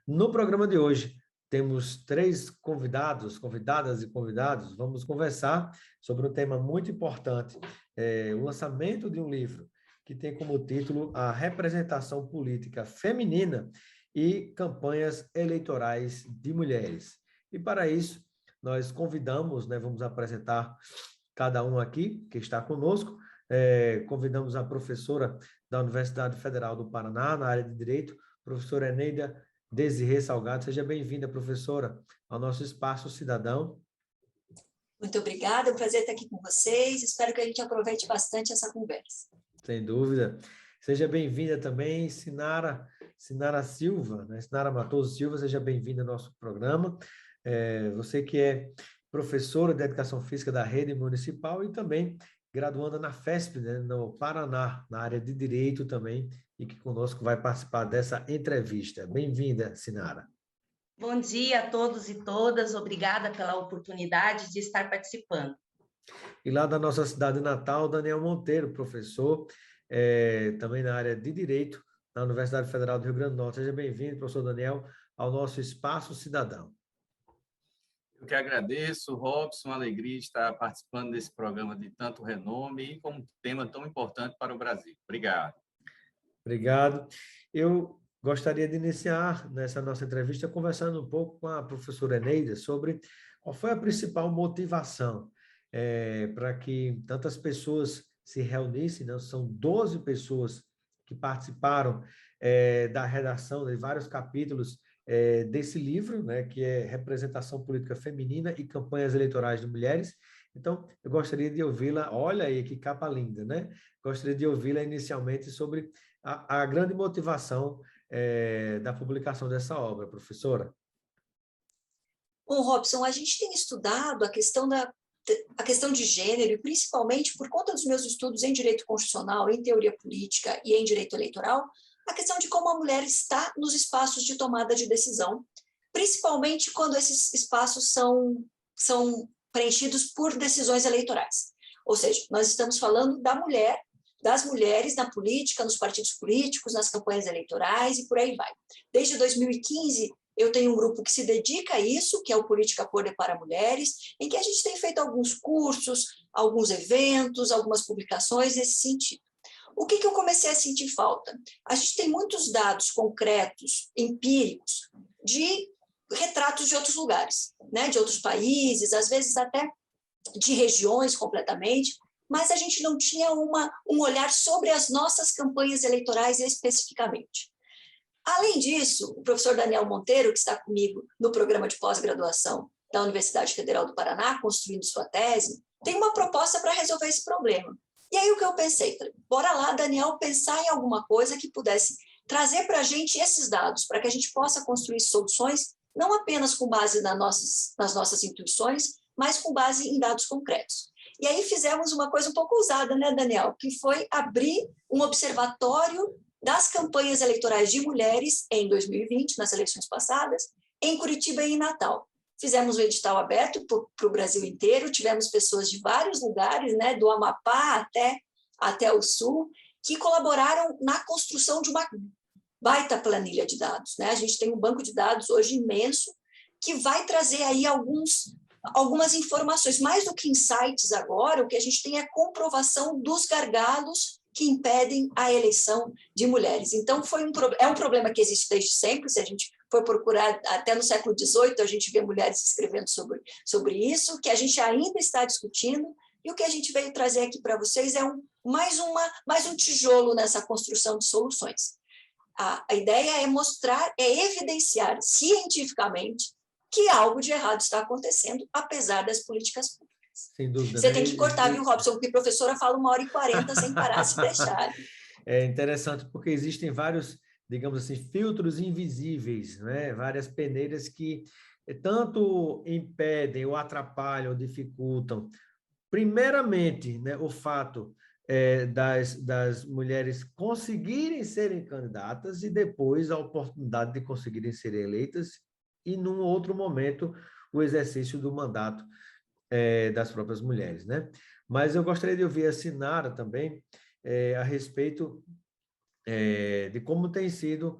No programa de hoje, temos três convidados, convidadas e convidados. Vamos conversar sobre um tema muito importante, o lançamento de um livro que tem como título A Representação Política Feminina e Campanhas Eleitorais de Mulheres. E para isso, nós convidamos, vamos apresentar cada um aqui que está conosco, convidamos a professora da Universidade Federal do Paraná, na área de Direito, professora Eneida Desirê Salgado. Seja bem-vinda, professora, ao nosso Espaço Cidadão. Muito obrigada, é um prazer estar aqui com vocês. Espero que a gente aproveite bastante essa conversa. Sem dúvida. Seja bem-vinda também, Sinara Silva, Sinara Matoso Silva, seja bem-vinda ao nosso programa. Você que é professora de Educação Física da Rede Municipal e também graduanda na FESP, no Paraná, na área de Direito também, e que conosco vai participar dessa entrevista. Bem-vinda, Sinara. Bom dia a todos e todas, obrigada pela oportunidade de estar participando. E lá da nossa cidade natal, Daniel Monteiro, professor, também na área de Direito, na Universidade Federal do Rio Grande do Norte. Seja bem-vindo, professor Daniel, ao nosso Espaço Cidadão. Eu que agradeço, Robson, uma alegria estar participando desse programa de tanto renome e com um tema tão importante para o Brasil. Obrigado. Obrigado. Eu gostaria de iniciar nessa nossa entrevista conversando um pouco com a professora Eneida sobre qual foi a principal motivação para que tantas pessoas se reunissem, são 12 pessoas que participaram da redação de vários capítulos desse livro, que é Representação Política Feminina e Campanhas Eleitorais de Mulheres. Então, eu gostaria de ouvi-la, olha aí que capa linda, Gostaria de ouvi-la inicialmente sobre a grande motivação da publicação dessa obra, professora. Bom, Robson, a gente tem estudado a questão de gênero, e principalmente por conta dos meus estudos em direito constitucional, em teoria política e em direito eleitoral, a questão de como a mulher está nos espaços de tomada de decisão, principalmente quando esses espaços são preenchidos por decisões eleitorais. Ou seja, nós estamos falando das mulheres na política, nos partidos políticos, nas campanhas eleitorais e por aí vai. Desde 2015, eu tenho um grupo que se dedica a isso, que é o Política Poder para Mulheres, em que a gente tem feito alguns cursos, alguns eventos, algumas publicações nesse sentido. O que eu comecei a sentir falta? A gente tem muitos dados concretos, empíricos, de retratos de outros lugares, de outros países, às vezes até de regiões completamente, mas a gente não tinha um olhar sobre as nossas campanhas eleitorais especificamente. Além disso, o professor Daniel Monteiro, que está comigo no programa de pós-graduação da Universidade Federal do Paraná, construindo sua tese, tem uma proposta para resolver esse problema. E aí o que eu pensei? Bora lá, Daniel, pensar em alguma coisa que pudesse trazer para a gente esses dados, para que a gente possa construir soluções, não apenas com base nas nossas intuições, mas com base em dados concretos. E aí fizemos uma coisa um pouco ousada, Daniel? Que foi abrir um observatório das campanhas eleitorais de mulheres em 2020, nas eleições passadas, em Curitiba e em Natal. Fizemos um edital aberto para o Brasil inteiro, tivemos pessoas de vários lugares, do Amapá até o Sul, que colaboraram na construção de uma baita planilha de dados. A gente tem um banco de dados hoje imenso, que vai trazer aí algumas informações, mais do que insights agora, o que a gente tem é a comprovação dos gargalos que impedem a eleição de mulheres. Então, é um problema que existe desde sempre. Se a gente for procurar, até no século XVIII, a gente vê mulheres escrevendo sobre isso, que a gente ainda está discutindo, e o que a gente veio trazer aqui para vocês é mais um tijolo nessa construção de soluções. A ideia é evidenciar cientificamente que algo de errado está acontecendo, apesar das políticas públicas. Sem dúvida. Você tem que cortar, viu, Robson? Porque a professora fala 1h40 sem parar, se deixar. É interessante porque existem vários, digamos assim, filtros invisíveis, várias peneiras que tanto impedem ou atrapalham ou dificultam. Primeiramente, o fato das mulheres conseguirem serem candidatas e depois a oportunidade de conseguirem ser eleitas e, num outro momento, o exercício do mandato das próprias mulheres, Mas eu gostaria de ouvir a Sinara também a respeito de como tem sido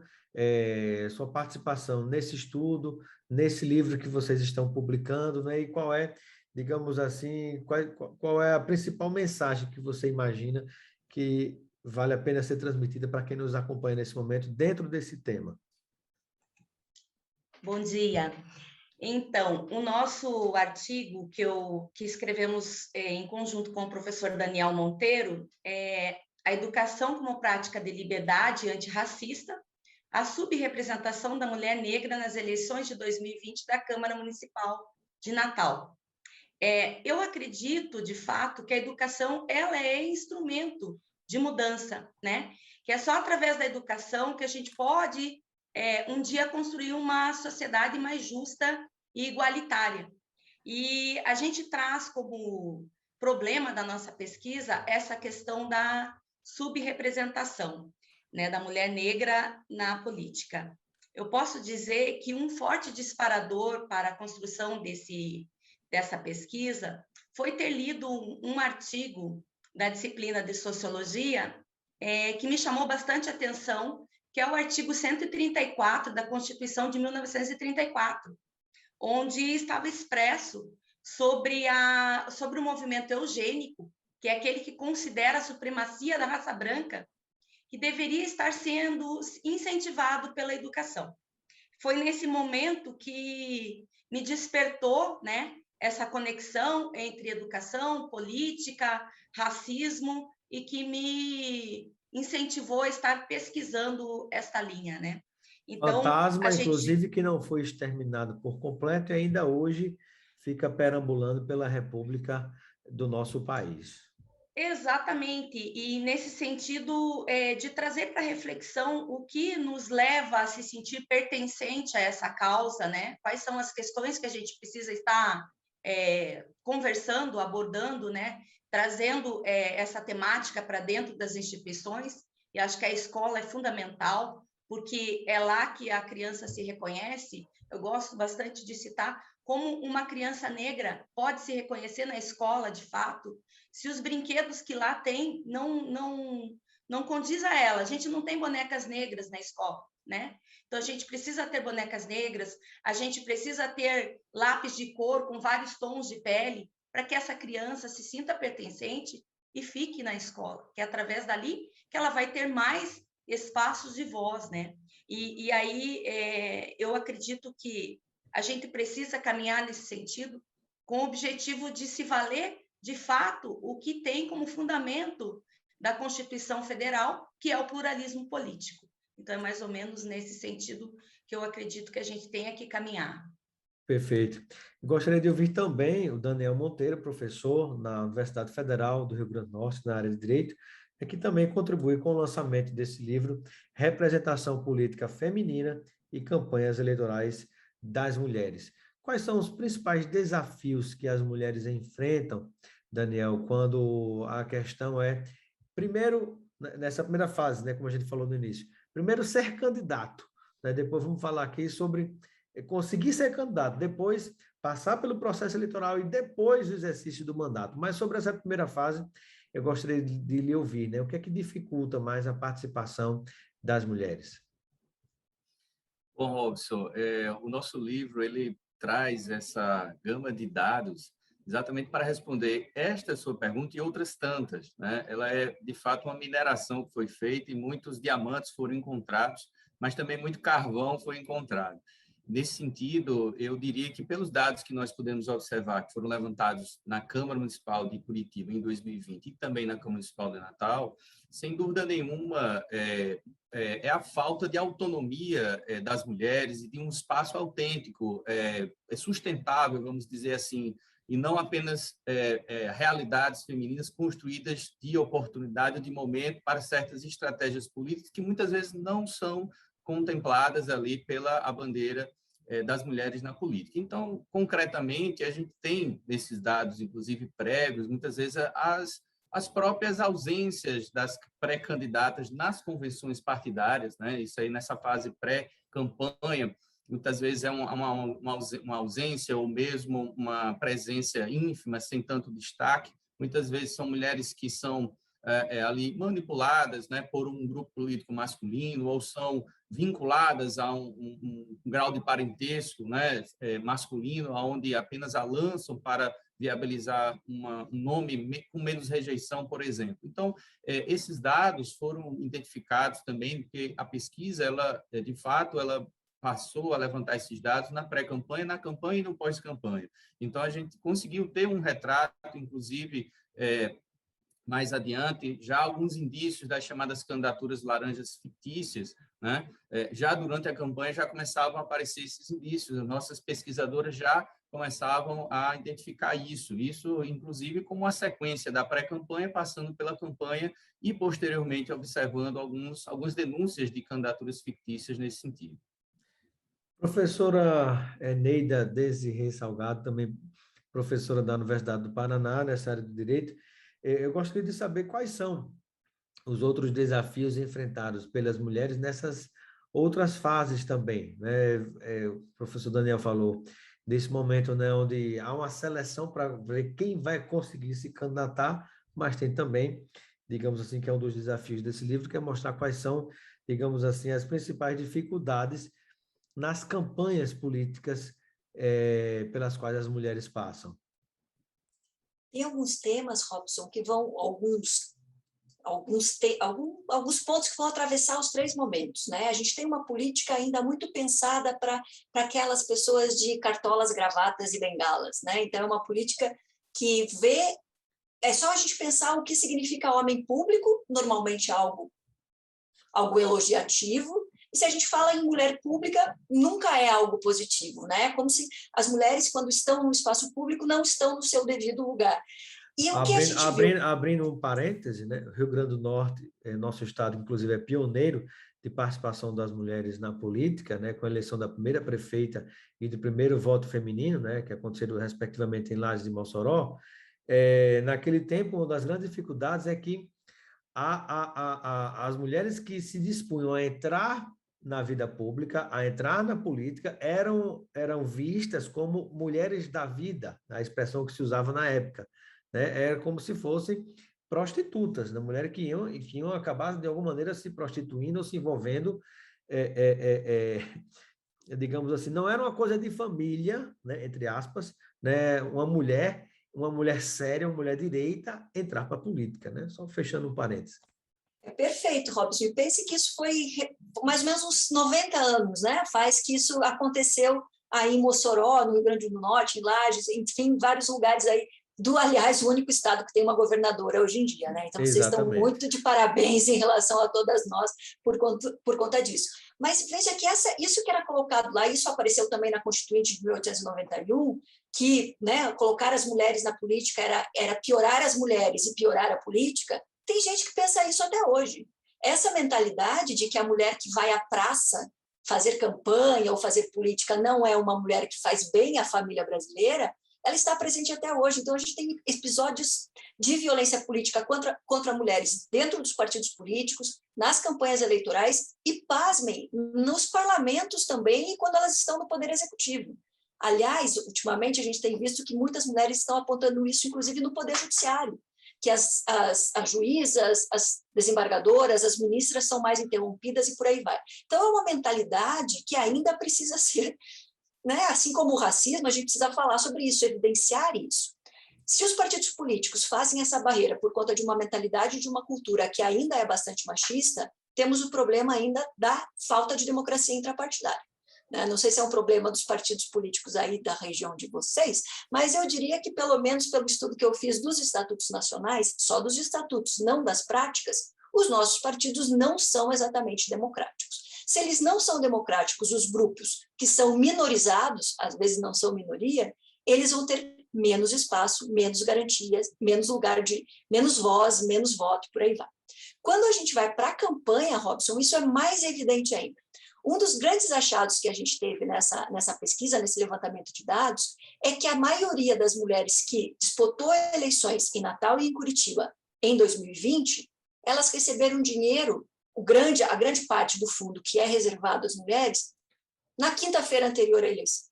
sua participação nesse estudo, nesse livro que vocês estão publicando, né? E qual é, digamos assim, qual é a principal mensagem que você imagina que vale a pena ser transmitida para quem nos acompanha nesse momento dentro desse tema? Bom dia. Então, o nosso artigo que escrevemos em conjunto com o professor Daniel Monteiro é a educação como prática de liberdade antirracista, a subrepresentação da mulher negra nas eleições de 2020 da Câmara Municipal de Natal. Eu acredito, de fato, que a educação ela é instrumento de mudança, né? Que é só através da educação que a gente pode, um dia, construir uma sociedade mais justa e igualitária. E a gente traz como problema da nossa pesquisa essa questão da subrepresentação, né, da mulher negra na política. Eu posso dizer que um forte disparador para a construção dessa pesquisa foi ter lido um artigo da disciplina de Sociologia que me chamou bastante atenção, que é o artigo 134 da Constituição de 1934, onde estava expresso sobre o movimento eugênico, que é aquele que considera a supremacia da raça branca, que deveria estar sendo incentivado pela educação. Foi nesse momento que me despertou, né, essa conexão entre educação, política, racismo, e que me incentivou a estar pesquisando esta linha, né? Então, Fantasma, inclusive, que não foi exterminado por completo e ainda hoje fica perambulando pela República do nosso país. Exatamente, e nesse sentido de trazer para reflexão o que nos leva a se sentir pertencente a essa causa, né? Quais são as questões que a gente precisa estar conversando, abordando, né? Trazendo essa temática para dentro das instituições, e acho que a escola é fundamental, porque é lá que a criança se reconhece. Eu gosto bastante de citar como uma criança negra pode se reconhecer na escola, de fato, se os brinquedos que lá tem não condiz a ela. A gente não tem bonecas negras na escola, né? Então, a gente precisa ter bonecas negras, a gente precisa ter lápis de cor com vários tons de pele, para que essa criança se sinta pertencente e fique na escola, que é através dali que ela vai ter mais espaços de voz, né? E aí, eu acredito que a gente precisa caminhar nesse sentido, com o objetivo de se valer, de fato, o que tem como fundamento da Constituição Federal, que é o pluralismo político. Então, é mais ou menos nesse sentido que eu acredito que a gente tenha que caminhar. Perfeito. Gostaria de ouvir também o Daniel Monteiro, professor na Universidade Federal do Rio Grande do Norte, na área de Direito, que também contribui com o lançamento desse livro, Representação Política Feminina e Campanhas Eleitorais das Mulheres. Quais são os principais desafios que as mulheres enfrentam, Daniel, quando a questão é, primeiro, nessa primeira fase, né, como a gente falou no início, primeiro ser candidato, né, depois vamos falar aqui sobre conseguir ser candidato, depois passar pelo processo eleitoral e depois o exercício do mandato. Mas sobre essa primeira fase, eu gostaria de lhe ouvir, né? O que é que dificulta mais a participação das mulheres? Bom, Robson, o nosso livro ele traz essa gama de dados exatamente para responder esta sua pergunta e outras tantas, né? Ela é, de fato, uma mineração que foi feita e muitos diamantes foram encontrados, mas também muito carvão foi encontrado. Nesse sentido, eu diria que pelos dados que nós podemos observar, que foram levantados na Câmara Municipal de Curitiba em 2020 e também na Câmara Municipal de Natal, sem dúvida nenhuma, é a falta de autonomia das mulheres e de um espaço autêntico, sustentável, vamos dizer assim, e não apenas realidades femininas construídas de oportunidade ou de momento para certas estratégias políticas que muitas vezes não são contempladas ali pela bandeira das mulheres na política. Então, concretamente, a gente tem nesses dados, inclusive prévios, muitas vezes as próprias ausências das pré-candidatas nas convenções partidárias, né? Isso aí nessa fase pré-campanha, muitas vezes é uma ausência ou mesmo uma presença ínfima, sem tanto destaque. Muitas vezes são mulheres que são ali manipuladas, né, por um grupo político masculino, ou são vinculadas a um grau de parentesco, né, masculino, onde apenas a lançam para viabilizar um nome com menos rejeição, por exemplo. Então, esses dados foram identificados também, porque a pesquisa, ela, de fato, ela passou a levantar esses dados na pré-campanha, na campanha e no pós-campanha. Então, a gente conseguiu ter um retrato, inclusive, mais adiante, já alguns indícios das chamadas candidaturas laranjas fictícias, né? Já durante a campanha já começavam a aparecer esses indícios, as nossas pesquisadoras já começavam a identificar isso, inclusive como uma sequência da pré-campanha, passando pela campanha e, posteriormente, observando algumas denúncias de candidaturas fictícias nesse sentido. Professora Neida Desirê Salgado, também professora da Universidade do Paraná, nessa área do direito, eu gostaria de saber quais são os outros desafios enfrentados pelas mulheres nessas outras fases também, né? O professor Daniel falou desse momento, né, onde há uma seleção para ver quem vai conseguir se candidatar, mas tem também, digamos assim, que é um dos desafios desse livro, que é mostrar quais são, digamos assim, as principais dificuldades nas campanhas políticas pelas quais as mulheres passam. Tem alguns temas, Robson, que vão, alguns pontos que vão atravessar os 3 momentos, né? A gente tem uma política ainda muito pensada para aquelas pessoas de cartolas, gravatas e bengalas, né? Então, é uma política que é só a gente pensar o que significa homem público, normalmente algo elogiativo, e se a gente fala em mulher pública, nunca é algo positivo, né? Como se as mulheres, quando estão no espaço público, não estão no seu devido lugar. E o que a gente viu... Abrindo um parêntese, né? O Rio Grande do Norte, nosso estado, inclusive, é pioneiro de participação das mulheres na política, né? Com a eleição da primeira prefeita e do primeiro voto feminino, né? Que aconteceram respectivamente em Lages e Mossoró. Naquele tempo, uma das grandes dificuldades é que as mulheres que se dispunham a entrar na vida pública, a entrar na política, eram vistas como mulheres da vida, a expressão que se usava na época, né? Era como se fossem prostitutas, né? Mulheres que iam acabar, de alguma maneira, se prostituindo ou se envolvendo, digamos assim, não era uma coisa de família, né? Entre aspas, né? Uma mulher séria, uma mulher direita, entrar para a política, né? Só fechando um parênteses. Perfeito, Robson. E pense que isso foi mais ou menos uns 90 anos, né? Faz que isso aconteceu aí em Mossoró, no Rio Grande do Norte, em Lages, enfim, em vários lugares aí, aliás, o único estado que tem uma governadora hoje em dia, né? Então, vocês estão muito de parabéns em relação a todas nós por conta disso. Mas veja que isso que era colocado lá, isso apareceu também na Constituinte de 1891, que, né, colocar as mulheres na política era piorar as mulheres e piorar a política. Tem gente que pensa isso até hoje. Essa mentalidade de que a mulher que vai à praça fazer campanha ou fazer política não é uma mulher que faz bem à família brasileira, ela está presente até hoje. Então, a gente tem episódios de violência política contra mulheres dentro dos partidos políticos, nas campanhas eleitorais e, pasmem, nos parlamentos também e quando elas estão no Poder Executivo. Aliás, ultimamente, a gente tem visto que muitas mulheres estão apontando isso, inclusive no Poder Judiciário, que as juízas, as desembargadoras, as ministras são mais interrompidas e por aí vai. Então, é uma mentalidade que ainda precisa ser, né? Assim como o racismo, a gente precisa falar sobre isso, evidenciar isso. Se os partidos políticos fazem essa barreira por conta de uma mentalidade, de uma cultura que ainda é bastante machista, temos o problema ainda da falta de democracia intrapartidária. Não sei se é um problema dos partidos políticos aí da região de vocês, mas eu diria que, pelo menos pelo estudo que eu fiz dos estatutos nacionais, só dos estatutos, não das práticas, os nossos partidos não são exatamente democráticos. Se eles não são democráticos, os grupos que são minorizados, às vezes não são minoria, eles vão ter menos espaço, menos garantias, menos lugar menos voz, menos voto, por aí vai. Quando a gente vai para a campanha, Robson, isso é mais evidente ainda. Um dos grandes achados que a gente teve nessa pesquisa, nesse levantamento de dados, é que a maioria das mulheres que disputou eleições em Natal e em Curitiba em 2020, elas receberam dinheiro, a grande parte do fundo que é reservado às mulheres, na quinta-feira anterior à eleição.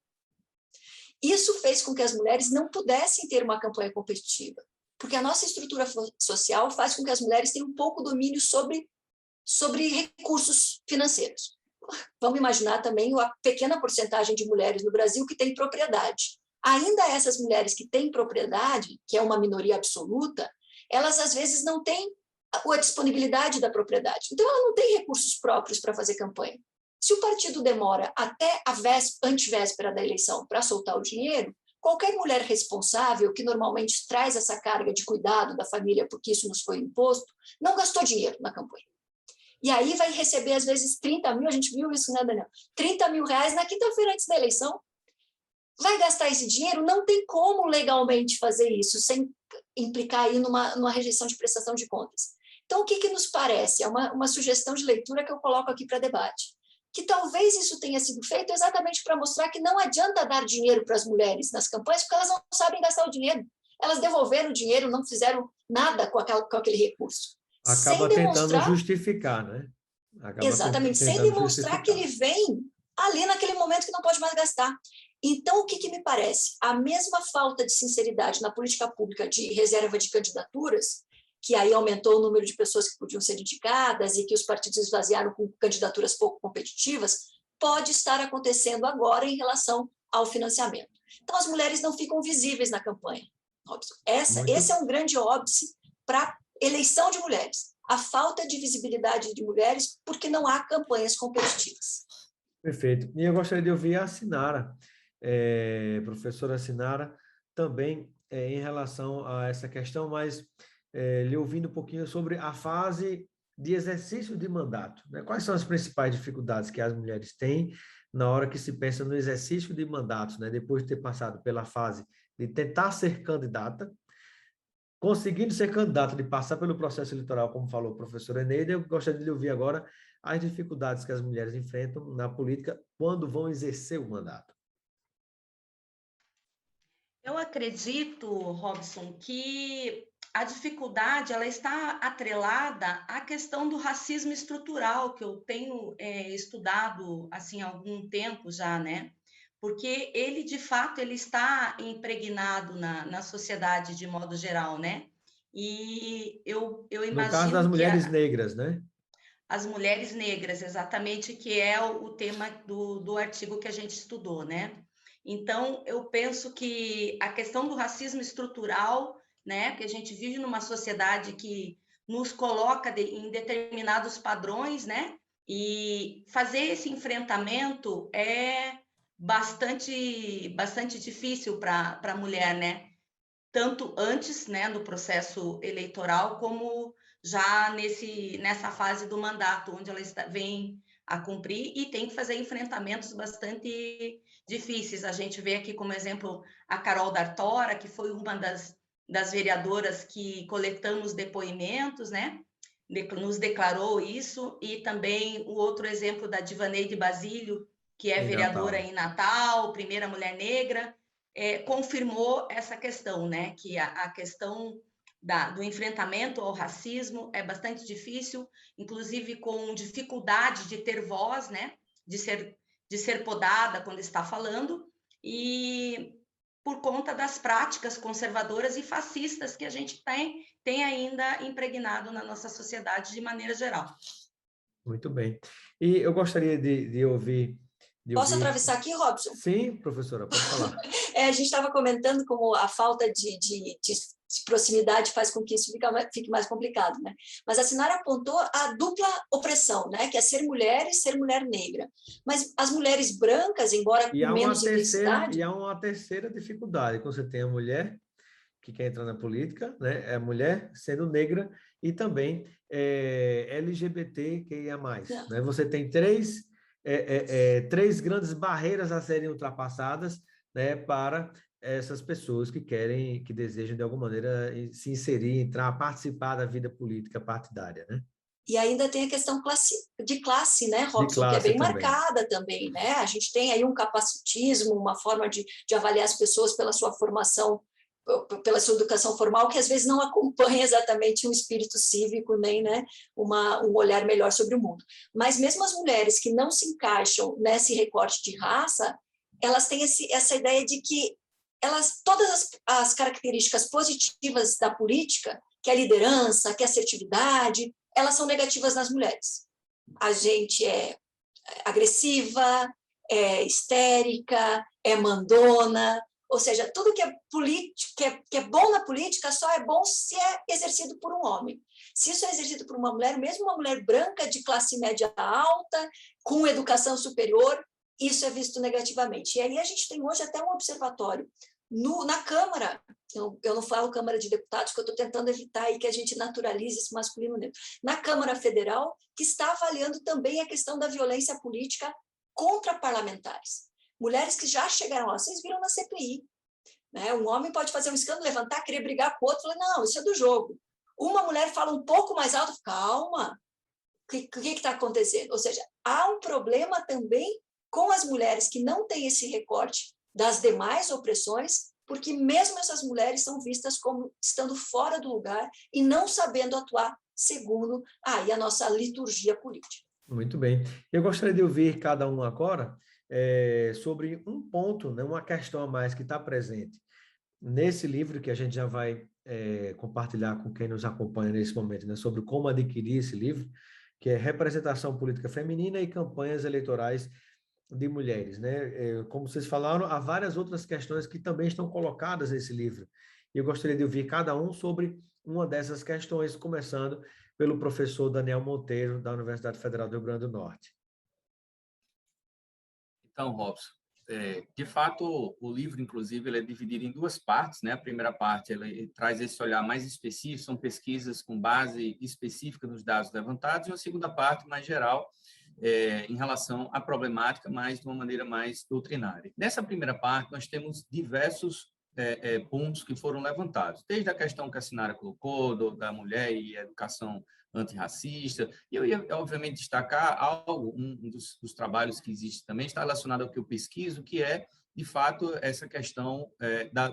Isso fez com que as mulheres não pudessem ter uma campanha competitiva. porque a nossa estrutura social faz com que as mulheres tenham um pouco domínio sobre recursos financeiros. Vamos imaginar também a pequena porcentagem de mulheres no Brasil que tem propriedade. Ainda essas mulheres que têm propriedade, que é uma minoria absoluta, elas às vezes não têm a disponibilidade da propriedade. Então, ela não tem recursos próprios para fazer campanha. Se o partido demora até a antevéspera da eleição para soltar o dinheiro, qualquer mulher responsável, que normalmente traz essa carga de cuidado da família, porque isso nos foi imposto, não gastou dinheiro na campanha. E aí vai receber, às vezes, 30 mil, a gente viu isso, né, Daniel? 30 mil reais na quinta-feira antes da eleição. Vai gastar esse dinheiro? Não tem como legalmente fazer isso, sem implicar aí numa rejeição de prestação de contas. Então, o que nos parece? É uma sugestão de leitura que eu coloco aqui para debate. Que talvez isso tenha sido feito exatamente para mostrar que não adianta dar dinheiro para as mulheres nas campanhas, porque elas não sabem gastar o dinheiro. Elas devolveram o dinheiro, não fizeram nada com aquele recurso. Acaba tentando justificar, né? Exatamente, sem demonstrar que ele vem ali naquele momento que não pode mais gastar. Então, o que me parece? A mesma falta de sinceridade na política pública de reserva de candidaturas, que aí aumentou o número de pessoas que podiam ser indicadas e que os partidos esvaziaram com candidaturas pouco competitivas, pode estar acontecendo agora em relação ao financiamento. Então, as mulheres não ficam visíveis na campanha. Esse é um grande óbice para a eleição de mulheres. A falta de visibilidade de mulheres porque não há campanhas competitivas. Perfeito. E eu gostaria de ouvir a Sinara, professora Sinara, também em relação a essa questão, mas lhe ouvindo um pouquinho sobre a fase de exercício de mandato, né? Quais são as principais dificuldades que as mulheres têm na hora que se pensa no exercício de mandatos, né? Depois de ter passado pela fase de tentar ser candidata, conseguindo ser candidata, de passar pelo processo eleitoral, como falou o professor Eneida, eu gostaria de ouvir agora as dificuldades que as mulheres enfrentam na política quando vão exercer o mandato. Eu acredito, Robson, que a dificuldade ela está atrelada à questão do racismo estrutural, que eu tenho estudado assim, há algum tempo já, né? Porque ele, de fato, ele está impregnado na sociedade de modo geral, né? E eu imagino no caso das mulheres negras, né? As mulheres negras, exatamente, que é o tema do artigo que a gente estudou, né? Então, eu penso que a questão do racismo estrutural, né, que a gente vive numa sociedade que nos coloca em determinados padrões, né, e fazer esse enfrentamento é bastante difícil para a mulher, né, tanto antes, né, do processo eleitoral, como já nessa fase do mandato, onde ela vem a cumprir e tem que fazer enfrentamentos bastante difíceis. A gente vê aqui como exemplo a Carol D'Artora, que foi uma das vereadoras que coletamos depoimentos, né? Nos declarou isso, e também o outro exemplo da Divaneide Basílio, que é vereadora em Natal, primeira mulher negra, confirmou essa questão, né? Que a questão do enfrentamento ao racismo é bastante difícil, inclusive com dificuldade de ter voz, né? De ser podada quando está falando, e por conta das práticas conservadoras e fascistas que a gente tem ainda impregnado na nossa sociedade de maneira geral. Muito bem. E eu gostaria de ouvir... Posso atravessar aqui, Robson? Sim, professora, pode falar. A gente estava comentando como a falta de proximidade faz com que isso fique mais complicado, né? Mas a Sinara apontou a dupla opressão, né? Que é ser mulher e ser mulher negra. Mas as mulheres brancas, embora com menos intensidade... E há uma terceira dificuldade, quando você tem a mulher que quer entrar na política, né? É a mulher sendo negra e também LGBTQIA+. Né? Você tem três grandes barreiras a serem ultrapassadas, né, para essas pessoas que desejam, de alguma maneira, se inserir, entrar, participar da vida política partidária, né? E ainda tem a questão de classe, né, Robson, que é bem marcada também, né? A gente tem aí um capacitismo, uma forma de avaliar as pessoas pela sua formação, pela sua educação formal, que às vezes não acompanha exatamente um espírito cívico, nem, né, um olhar melhor sobre o mundo. Mas mesmo as mulheres que não se encaixam nesse recorte de raça, elas têm essa ideia de que todas as características positivas da política, que é a liderança, que é a assertividade, elas são negativas nas mulheres. A gente é agressiva, é histérica, é mandona, ou seja, tudo que é política, que é bom na política só é bom se é exercido por um homem. Se isso é exercido por uma mulher, mesmo uma mulher branca de classe média alta, com educação superior, isso é visto negativamente. E aí a gente tem hoje até um observatório na Câmara, eu não falo Câmara de Deputados, que eu estou tentando evitar aí que a gente naturalize esse masculino neutro, na Câmara Federal, que está avaliando também a questão da violência política contra parlamentares. Mulheres que já chegaram lá, vocês viram na CPI, né? Um homem pode fazer um escândalo, levantar, querer brigar com o outro, falar, não, isso é do jogo. Uma mulher fala um pouco mais alto, calma, o que está acontecendo? Ou seja, há um problema também com as mulheres que não têm esse recorte das demais opressões, porque mesmo essas mulheres são vistas como estando fora do lugar e não sabendo atuar segundo a nossa liturgia política. Muito bem. Eu gostaria de ouvir cada um agora sobre um ponto, né, uma questão a mais que está presente nesse livro que a gente já vai compartilhar com quem nos acompanha nesse momento, né, sobre como adquirir esse livro, que é Representação Política Feminina e Campanhas Eleitorais de Mulheres, né? Como vocês falaram, há várias outras questões que também estão colocadas nesse livro. E eu gostaria de ouvir cada um sobre uma dessas questões, começando pelo professor Daniel Monteiro, da Universidade Federal do Rio Grande do Norte. Então, Robson, de fato, o livro, inclusive, ele é dividido em duas partes, né? A primeira parte, ele traz esse olhar mais específico, são pesquisas com base específica nos dados levantados, e a segunda parte, mais geral, em relação à problemática, mas de uma maneira mais doutrinária. Nessa primeira parte, nós temos diversos pontos que foram levantados, desde a questão que a Sinara colocou, da mulher e a educação antirracista, e eu ia, obviamente, destacar um dos trabalhos que existe também, está relacionado ao que eu pesquiso, que é, de fato, essa questão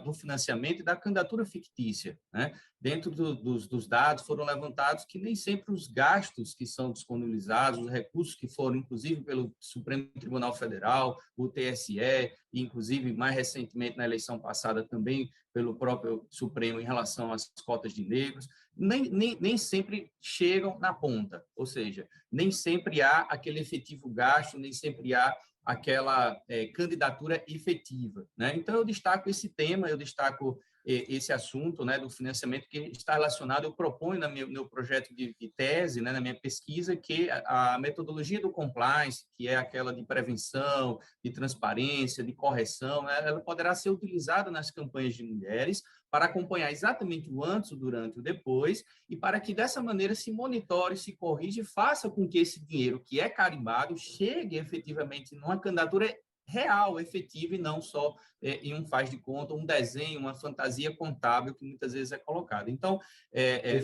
do financiamento e da candidatura fictícia, né? Dentro dos dados foram levantados que nem sempre os gastos que são disponibilizados, os recursos que foram, inclusive, pelo Supremo Tribunal Federal, o TSE, e, inclusive, mais recentemente, na eleição passada, também pelo próprio Supremo em relação às cotas de negros, nem sempre chegam na ponta, ou seja, nem sempre há aquele efetivo gasto, nem sempre há aquela candidatura efetiva, né? Então, eu destaco esse tema, eu destaco esse assunto, né, do financiamento que está relacionado, eu proponho no meu projeto de tese, né, na minha pesquisa, que a metodologia do compliance, que é aquela de prevenção, de transparência, de correção, né, ela poderá ser utilizada nas campanhas de mulheres para acompanhar exatamente o antes, o durante e o depois, e para que dessa maneira se monitore, se corrija e faça com que esse dinheiro que é carimbado chegue efetivamente numa candidatura real, efetiva, e não só em um faz de conta, um desenho, uma fantasia contábil que muitas vezes é colocada. Então,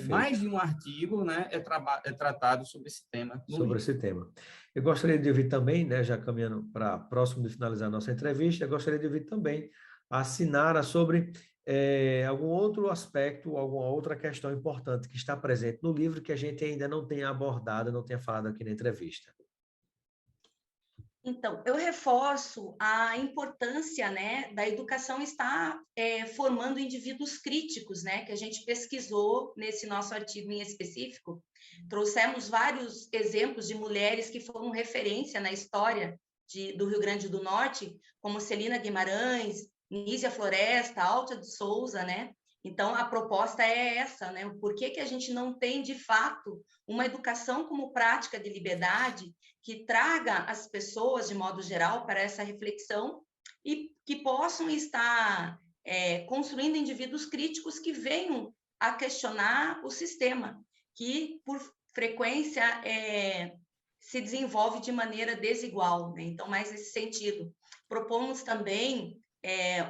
mais de um artigo, né, é tratado sobre esse tema. Sobre esse tema. Eu gostaria de ouvir também, né, já caminhando para próximo de finalizar a nossa entrevista, eu gostaria de ouvir também a Sinara sobre algum outro aspecto, alguma outra questão importante que está presente no livro que a gente ainda não tenha abordado, não tenha falado aqui na entrevista. Então, eu reforço a importância, né, da educação estar formando indivíduos críticos, né, que a gente pesquisou nesse nosso artigo em específico. Trouxemos vários exemplos de mulheres que foram referência na história do Rio Grande do Norte, como Celina Guimarães, Nísia Floresta, Áltia de Souza, né? Então, a proposta é essa, né? Por que a gente não tem, de fato, uma educação como prática de liberdade que traga as pessoas, de modo geral, para essa reflexão e que possam estar construindo indivíduos críticos que venham a questionar o sistema, que, por frequência, se desenvolve de maneira desigual, né? Então, mais nesse sentido. Propomos também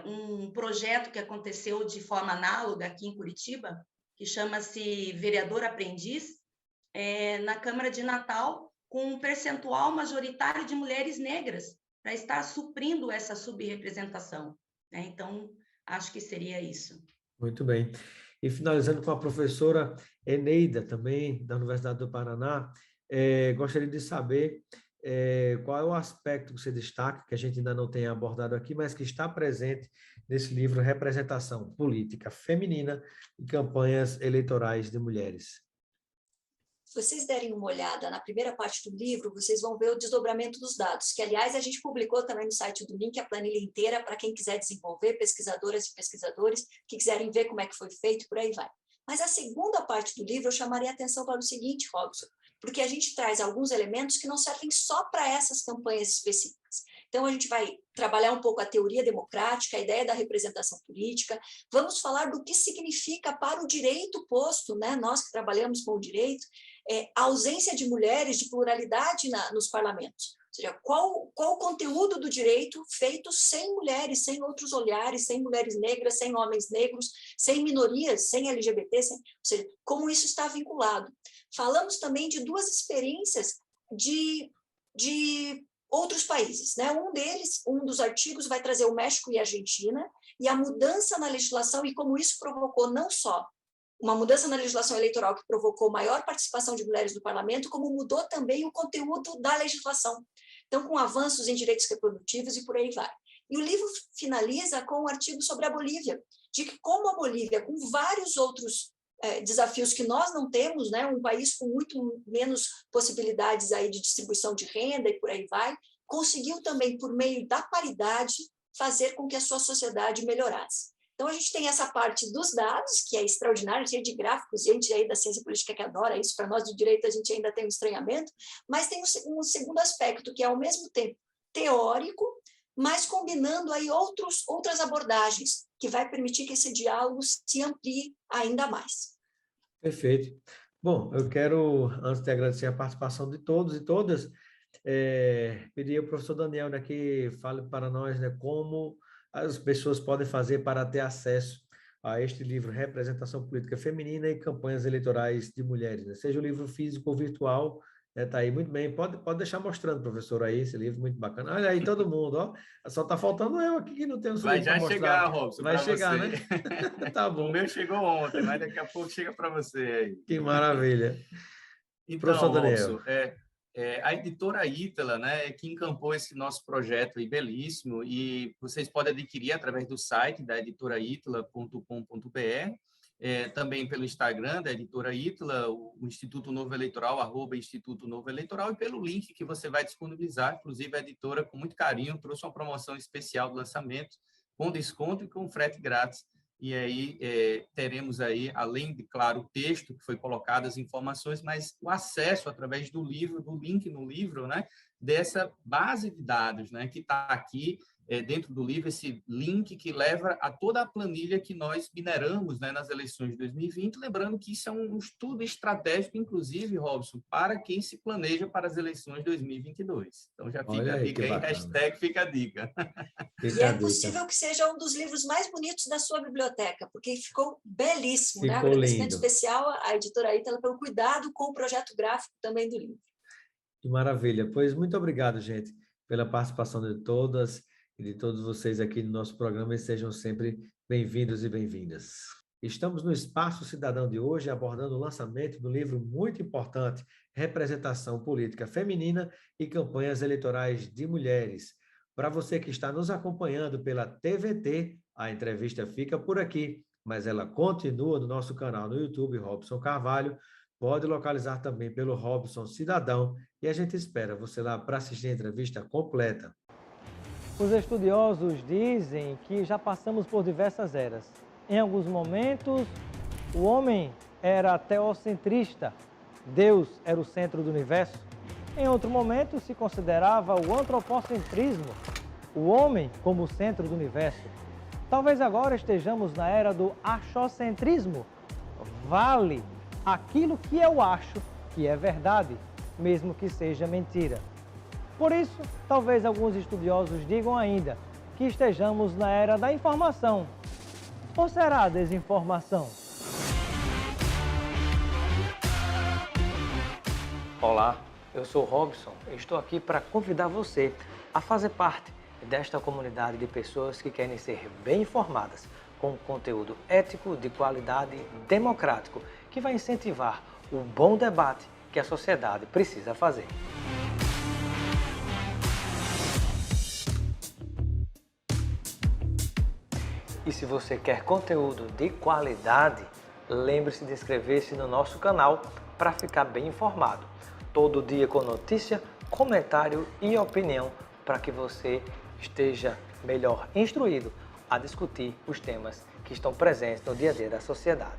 um projeto que aconteceu de forma análoga aqui em Curitiba, que chama-se Vereador Aprendiz, na Câmara de Natal, com um percentual majoritário de mulheres negras, para estar suprindo essa subrepresentação, né? Então, acho que seria isso. Muito bem. E finalizando com a professora Eneida, também da Universidade do Paraná, gostaria de saber qual é o aspecto que você destaca, que a gente ainda não tem abordado aqui, mas que está presente nesse livro Representação Política Feminina e Campanhas Eleitorais de Mulheres? Se vocês derem uma olhada na primeira parte do livro, vocês vão ver o desdobramento dos dados, que, aliás, a gente publicou também no site do Link a planilha inteira para quem quiser desenvolver, pesquisadoras e pesquisadores que quiserem ver como é que foi feito, por aí vai. Mas a segunda parte do livro eu chamaria a atenção para o seguinte, Robson, porque a gente traz alguns elementos que não servem só para essas campanhas específicas. Então, a gente vai trabalhar um pouco a teoria democrática, a ideia da representação política, vamos falar do que significa para o direito posto, né? Nós que trabalhamos com o direito, a ausência de mulheres, de pluralidade nos parlamentos. Ou seja, qual o conteúdo do direito feito sem mulheres, sem outros olhares, sem mulheres negras, sem homens negros, sem minorias, sem LGBT, ou seja, como isso está vinculado. Falamos também de duas experiências de outros países, né? Um dos artigos vai trazer o México e a Argentina, e a mudança na legislação e como isso provocou não só uma mudança na legislação eleitoral que provocou maior participação de mulheres no parlamento, como mudou também o conteúdo da legislação. Então, com avanços em direitos reprodutivos e por aí vai. E o livro finaliza com um artigo sobre a Bolívia, de que como a Bolívia, com vários outros desafios que nós não temos, né, um país com muito menos possibilidades aí de distribuição de renda e por aí vai, conseguiu também, por meio da paridade, fazer com que a sua sociedade melhorasse. Então, a gente tem essa parte dos dados, que é extraordinária, cheia de gráficos, gente aí da ciência política que adora isso, para nós do direito a gente ainda tem um estranhamento, mas tem um segundo aspecto, que é ao mesmo tempo teórico, mas combinando aí outras abordagens, que vai permitir que esse diálogo se amplie ainda mais. Perfeito. Bom, eu quero, antes de agradecer a participação de todos e todas, pedir ao professor Daniel, né, que fale para nós, né, como as pessoas podem fazer para ter acesso a este livro Representação Política Feminina e Campanhas Eleitorais de Mulheres, né? Seja o livro físico ou virtual, né? Tá aí muito bem. Pode deixar mostrando, professor, aí esse livro muito bacana. Olha aí todo mundo, ó. Só está faltando eu aqui que não tenho Vai já chegar, Robson. Vai chegar, você. Né? Tá bom. O meu chegou ontem, mas daqui a pouco chega para você aí. Que maravilha. Então, professor Daniel. Robson, a editora Ítala, né, que encampou esse nosso projeto aí belíssimo, e vocês podem adquirir através do site da editoraitala.com.br, também pelo Instagram da editora Ítala, o Instituto Novo Eleitoral, @Instituto Novo Eleitoral, e pelo link que você vai disponibilizar. Inclusive, a editora, com muito carinho, trouxe uma promoção especial do lançamento, com desconto e com frete grátis. E aí teremos aí, além de, claro, o texto que foi colocado, as informações, mas o acesso através do livro, do link no livro, né, dessa base de dados, né, que está aqui dentro do livro, esse link que leva a toda a planilha que nós mineramos, né, nas eleições de 2020, lembrando que isso é um estudo estratégico, inclusive, Robson, para quem se planeja para as eleições de 2022. Então, já fica a dica aí, hashtag fica a dica. E é possível que seja um dos livros mais bonitos da sua biblioteca, porque ficou belíssimo, ficou, né? Agradecimento especial à editora Ítala pelo cuidado com o projeto gráfico também do livro. Que maravilha. Pois muito obrigado, gente, pela participação de todas e de todos vocês aqui no nosso programa, e sejam sempre bem-vindos e bem-vindas. Estamos no Espaço Cidadão de hoje, abordando o lançamento do livro muito importante, Representação Política Feminina e Campanhas Eleitorais de Mulheres. Para você que está nos acompanhando pela TVT, a entrevista fica por aqui, mas ela continua no nosso canal no YouTube, Robson Carvalho. Pode localizar também pelo Robson Cidadão, e a gente espera você lá para assistir a entrevista completa. Os estudiosos dizem que já passamos por diversas eras. Em alguns momentos, o homem era teocentrista, Deus era o centro do universo. Em outro momento, se considerava o antropocentrismo, o homem como o centro do universo. Talvez agora estejamos na era do achocentrismo. Vale aquilo que eu acho que é verdade, mesmo que seja mentira. Por isso, talvez alguns estudiosos digam ainda que estejamos na era da informação. Ou será a desinformação? Olá, eu sou Robson e estou aqui para convidar você a fazer parte desta comunidade de pessoas que querem ser bem informadas, com conteúdo ético, de qualidade, democrático, que vai incentivar o bom debate que a sociedade precisa fazer. E se você quer conteúdo de qualidade, lembre-se de inscrever-se no nosso canal para ficar bem informado. Todo dia com notícia, comentário e opinião para que você esteja melhor instruído a discutir os temas que estão presentes no dia a dia da sociedade.